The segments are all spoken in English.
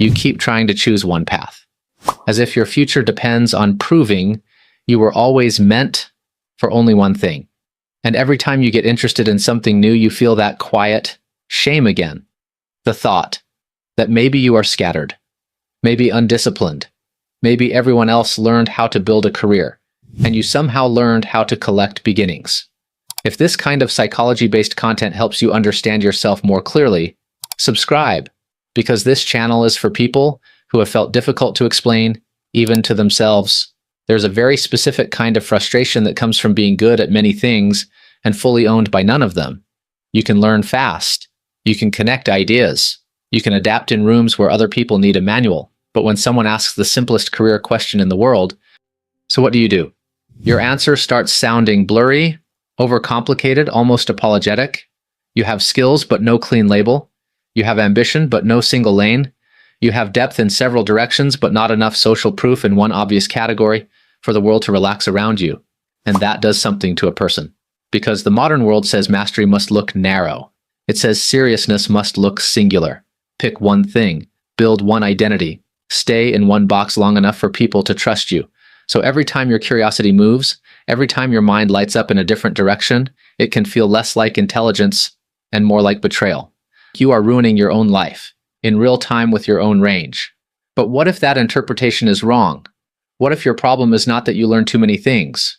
You keep trying to choose one path, as if your future depends on proving you were always meant for only one thing. And every time you get interested in something new, you feel that quiet shame again. The thought that maybe you are scattered, maybe undisciplined, maybe everyone else learned how to build a career, and you somehow learned how to collect beginnings. If this kind of psychology-based content helps you understand yourself more clearly, subscribe, because this channel is for people who have felt difficult to explain, even to themselves. There's a very specific kind of frustration that comes from being good at many things and fully owned by none of them. You can learn fast. You can connect ideas. You can adapt in rooms where other people need a manual. But when someone asks the simplest career question in the world, so what do? Your answer starts sounding blurry, overcomplicated, almost apologetic. You have skills, but no clean label. You have ambition, but no single lane. You have depth in several directions, but not enough social proof in one obvious category for the world to relax around you. And that does something to a person. Because the modern world says mastery must look narrow. It says seriousness must look singular. Pick one thing. Build one identity. Stay in one box long enough for people to trust you. So every time your curiosity moves, every time your mind lights up in a different direction, it can feel less like intelligence and more like betrayal. You are ruining your own life, in real time with your own range. But what if that interpretation is wrong? What if your problem is not that you learn too many things?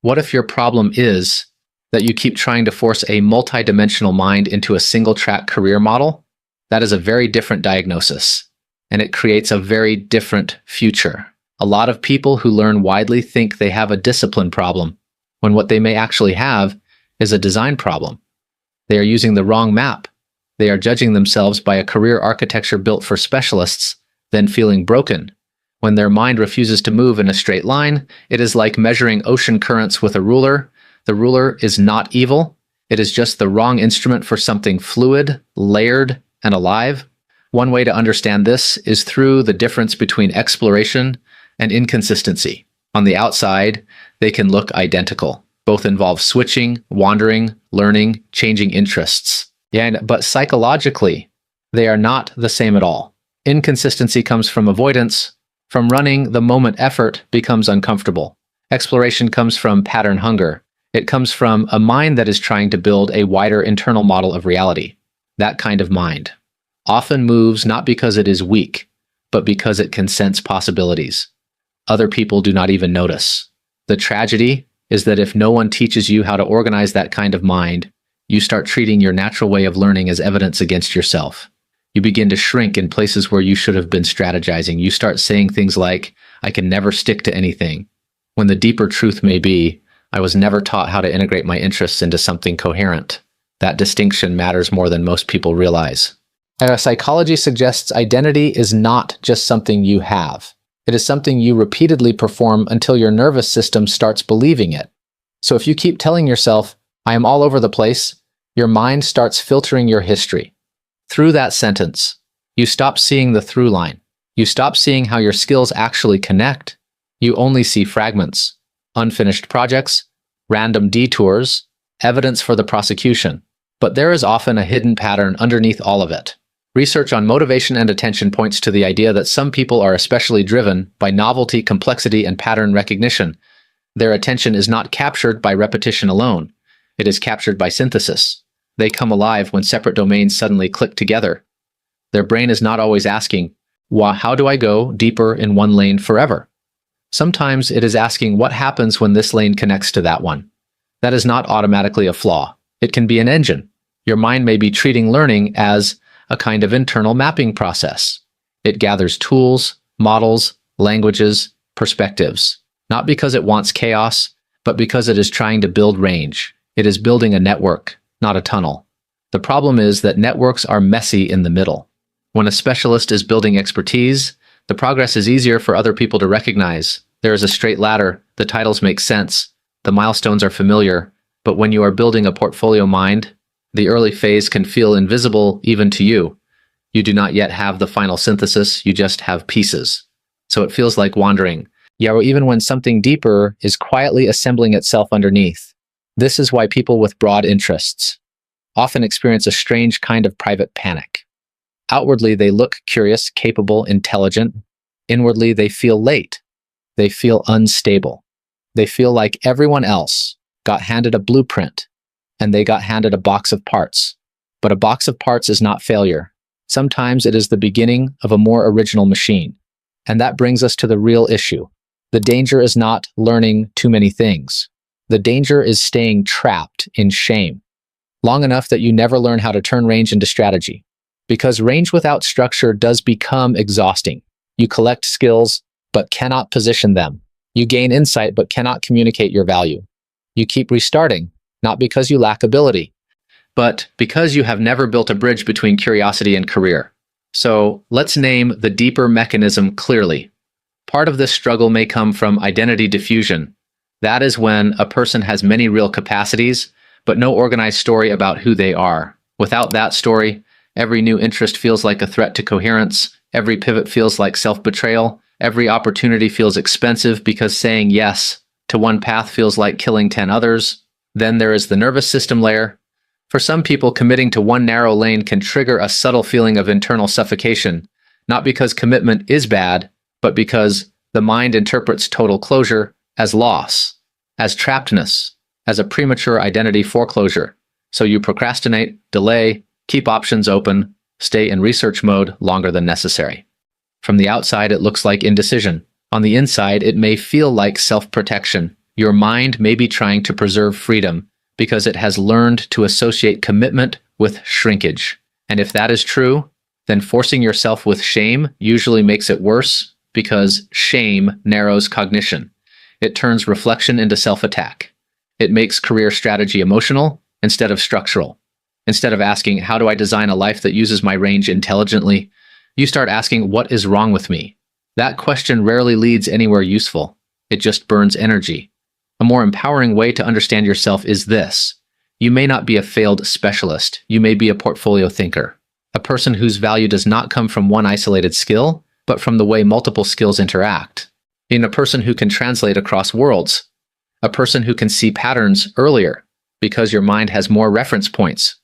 What if your problem is that you keep trying to force a multidimensional mind into a single-track career model? That is a very different diagnosis, and it creates a very different future. A lot of people who learn widely think they have a discipline problem, when what they may actually have is a design problem. They are using the wrong map. They are judging themselves by a career architecture built for specialists, then feeling broken. When their mind refuses to move in a straight line, it is like measuring ocean currents with a ruler. The ruler is not evil. It is just the wrong instrument for something fluid, layered, and alive. One way to understand this is through the difference between exploration and inconsistency. On the outside, they can look identical. Both involve switching, wandering, learning, changing interests. But psychologically, they are not the same at all. Inconsistency comes from avoidance. From running, the moment effort becomes uncomfortable. Exploration comes from pattern hunger. It comes from a mind that is trying to build a wider internal model of reality. That kind of mind often moves not because it is weak, but because it can sense possibilities. Other people do not even notice. The tragedy is that if no one teaches you how to organize that kind of mind, you start treating your natural way of learning as evidence against yourself. You begin to shrink in places where you should have been strategizing. You start saying things like, I can never stick to anything, when the deeper truth may be, I was never taught how to integrate my interests into something coherent. That distinction matters more than most people realize. Psychology suggests identity is not just something you have. It is something you repeatedly perform until your nervous system starts believing it. So if you keep telling yourself, I am all over the place, your mind starts filtering your history. Through that sentence, you stop seeing the through line. You stop seeing how your skills actually connect. You only see fragments, unfinished projects, random detours, evidence for the prosecution. But there is often a hidden pattern underneath all of it. Research on motivation and attention points to the idea that some people are especially driven by novelty, complexity, and pattern recognition. Their attention is not captured by repetition alone. It is captured by synthesis. They come alive when separate domains suddenly click together. Their brain is not always asking, how do I go deeper in one lane forever? Sometimes it is asking what happens when this lane connects to that one. That is not automatically a flaw. It can be an engine. Your mind may be treating learning as a kind of internal mapping process. It gathers tools, models, languages, perspectives, not because it wants chaos, but because it is trying to build range. It is building a network, not a tunnel. The problem is that networks are messy in the middle. When a specialist is building expertise, the progress is easier for other people to recognize. There is a straight ladder, the titles make sense, the milestones are familiar, but when you are building a portfolio mind, the early phase can feel invisible even to you. You do not yet have the final synthesis, you just have pieces. So it feels like wandering. Even when something deeper is quietly assembling itself underneath. This is why people with broad interests often experience a strange kind of private panic. Outwardly, they look curious, capable, intelligent. Inwardly, they feel late. They feel unstable. They feel like everyone else got handed a blueprint and they got handed a box of parts. But a box of parts is not failure. Sometimes it is the beginning of a more original machine. And that brings us to the real issue. The danger is not learning too many things. The danger is staying trapped in shame long enough that you never learn how to turn range into strategy. Because range without structure does become exhausting. You collect skills, but cannot position them. You gain insight, but cannot communicate your value. You keep restarting, not because you lack ability, but because you have never built a bridge between curiosity and career. So let's name the deeper mechanism clearly. Part of this struggle may come from identity diffusion. That is when a person has many real capacities, but no organized story about who they are. Without that story, every new interest feels like a threat to coherence, every pivot feels like self-betrayal, every opportunity feels expensive because saying yes to one path feels like killing 10 others. Then there is the nervous system layer. For some people, committing to one narrow lane can trigger a subtle feeling of internal suffocation, not because commitment is bad, but because the mind interprets total closure as loss, as trappedness, as a premature identity foreclosure. So you procrastinate, delay, keep options open, stay in research mode longer than necessary. From the outside, it looks like indecision. On the inside, it may feel like self-protection. Your mind may be trying to preserve freedom because it has learned to associate commitment with shrinkage. And if that is true, then forcing yourself with shame usually makes it worse because shame narrows cognition. It turns reflection into self-attack. It makes career strategy emotional instead of structural. Instead of asking, how do I design a life that uses my range intelligently? You start asking, what is wrong with me? That question rarely leads anywhere useful. It just burns energy. A more empowering way to understand yourself is this. You may not be a failed specialist. You may be a portfolio thinker. A person whose value does not come from one isolated skill, but from the way multiple skills interact. Being a person who can translate across worlds. A person who can see patterns earlier because your mind has more reference points.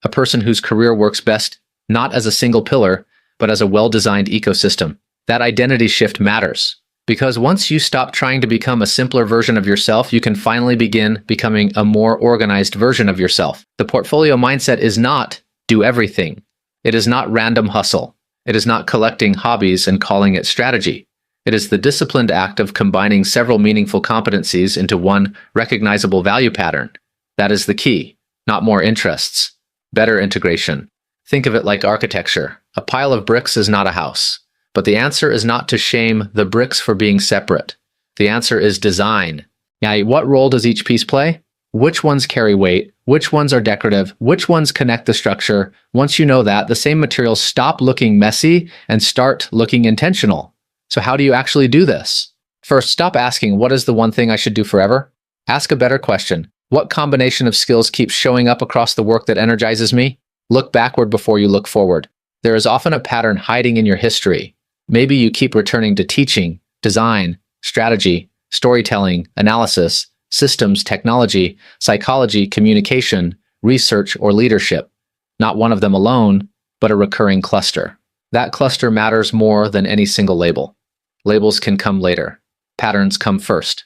A person whose career works best not as a single pillar, but as a well-designed ecosystem. That identity shift matters, because once you stop trying to become a simpler version of yourself, you can finally begin becoming a more organized version of yourself. The portfolio mindset is not do everything. It is not random hustle. It is not collecting hobbies and calling it strategy. It is the disciplined act of combining several meaningful competencies into one recognizable value pattern. That is the key, not more interests. Better integration. Think of it like architecture. A pile of bricks is not a house. But the answer is not to shame the bricks for being separate. The answer is design. Now, what role does each piece play? Which ones carry weight? Which ones are decorative? Which ones connect the structure? Once you know that, the same materials stop looking messy and start looking intentional. So how do you actually do this? First, stop asking, what is the one thing I should do forever? Ask a better question. What combination of skills keeps showing up across the work that energizes me? Look backward before you look forward. There is often a pattern hiding in your history. Maybe you keep returning to teaching, design, strategy, storytelling, analysis, systems, technology, psychology, communication, research, or leadership. Not one of them alone, but a recurring cluster. That cluster matters more than any single label. Labels can come later. Patterns come first.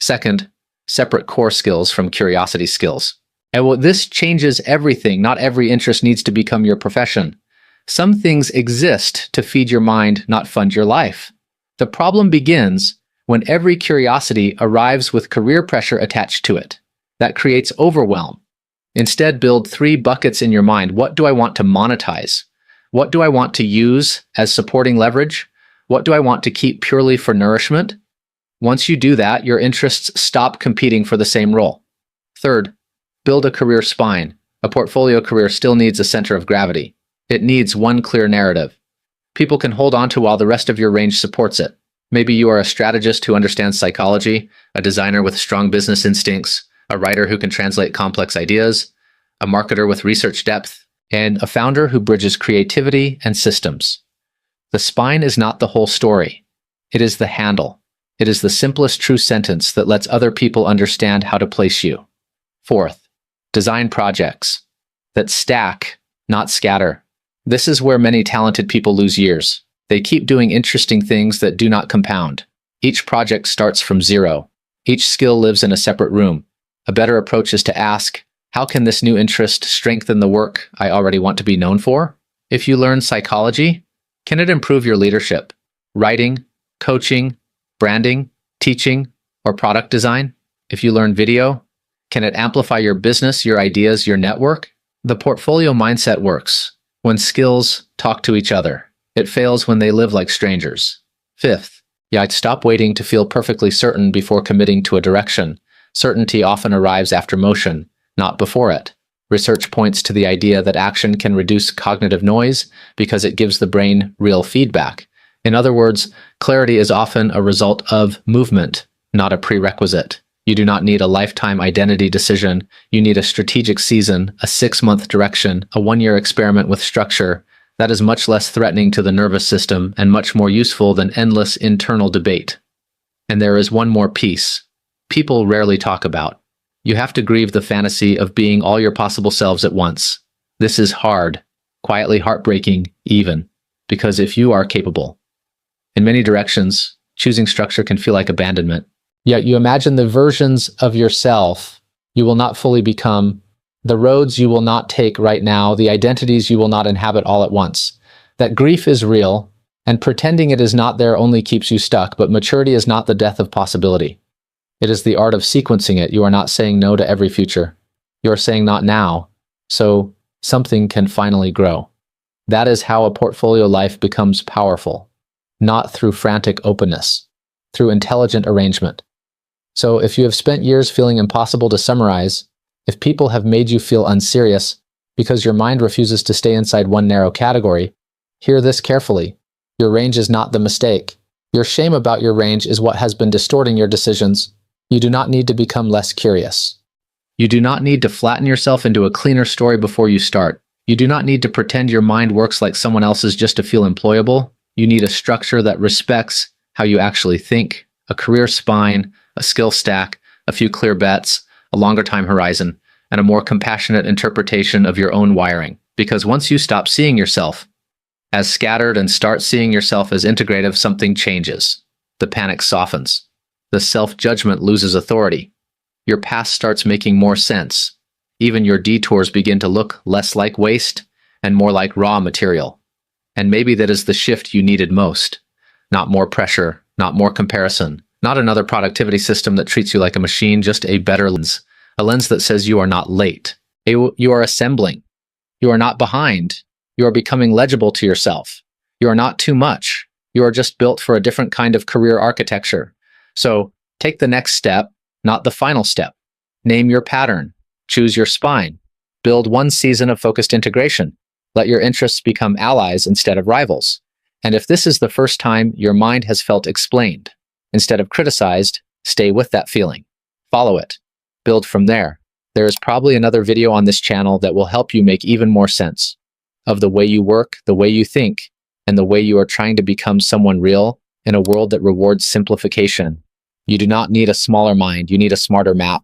Second, separate core skills from curiosity skills. And this changes everything. Not every interest needs to become your profession. Some things exist to feed your mind, not fund your life. The problem begins when every curiosity arrives with career pressure attached to it. That creates overwhelm. Instead, build 3 buckets in your mind. What do I want to monetize? What do I want to use as supporting leverage? What do I want to keep purely for nourishment? Once you do that, your interests stop competing for the same role. Third, build a career spine. A portfolio career still needs a center of gravity. It needs one clear narrative. People can hold on to while the rest of your range supports it. Maybe you are a strategist who understands psychology, a designer with strong business instincts, a writer who can translate complex ideas, a marketer with research depth, and a founder who bridges creativity and systems. The spine is not the whole story. It is the handle. It is the simplest true sentence that lets other people understand how to place you. Fourth, design projects that stack, not scatter. This is where many talented people lose years. They keep doing interesting things that do not compound. Each project starts from zero. Each skill lives in a separate room. A better approach is to ask, how can this new interest strengthen the work I already want to be known for? If you learn psychology, can it improve your leadership, writing, coaching, branding, teaching, or product design? If you learn video, can it amplify your business, your ideas, your network? The portfolio mindset works when skills talk to each other. It fails when they live like strangers. Fifth, stop waiting to feel perfectly certain before committing to a direction. Certainty often arrives after motion, not before it. Research points to the idea that action can reduce cognitive noise because it gives the brain real feedback. In other words, clarity is often a result of movement, not a prerequisite. You do not need a lifetime identity decision. You need a strategic season, a 6-month direction, a 1-year experiment with structure. That is much less threatening to the nervous system and much more useful than endless internal debate. And there is one more piece people rarely talk about. You have to grieve the fantasy of being all your possible selves at once. This is hard, quietly heartbreaking even, because if you are capable, in many directions, choosing structure can feel like abandonment. Yet you imagine the versions of yourself you will not fully become, the roads you will not take right now, the identities you will not inhabit all at once. That grief is real, and pretending it is not there only keeps you stuck, but maturity is not the death of possibility. It is the art of sequencing it. You are not saying no to every future. You are saying not now, so something can finally grow. That is how a portfolio life becomes powerful, not through frantic openness, through intelligent arrangement. So if you have spent years feeling impossible to summarize, if people have made you feel unserious because your mind refuses to stay inside one narrow category, hear this carefully. Your range is not the mistake. Your shame about your range is what has been distorting your decisions. You do not need to become less curious. You do not need to flatten yourself into a cleaner story before you start. You do not need to pretend your mind works like someone else's just to feel employable. You need a structure that respects how you actually think, a career spine, a skill stack, a few clear bets, a longer time horizon, and a more compassionate interpretation of your own wiring. Because once you stop seeing yourself as scattered and start seeing yourself as integrative, something changes. The panic softens. The self-judgment loses authority. Your past starts making more sense. Even your detours begin to look less like waste and more like raw material. And maybe that is the shift you needed most. Not more pressure, not more comparison, not another productivity system that treats you like a machine, just a better lens. A lens that says you are not late. You are assembling. You are not behind. You are becoming legible to yourself. You are not too much. You are just built for a different kind of career architecture. So take the next step, not the final step. Name your pattern. Choose your spine. Build one season of focused integration. Let your interests become allies instead of rivals. And if this is the first time your mind has felt explained, instead of criticized, stay with that feeling. Follow it. Build from there. There is probably another video on this channel that will help you make even more sense of the way you work, the way you think, and the way you are trying to become someone real in a world that rewards simplification. You do not need a smaller mind, you need a smarter map.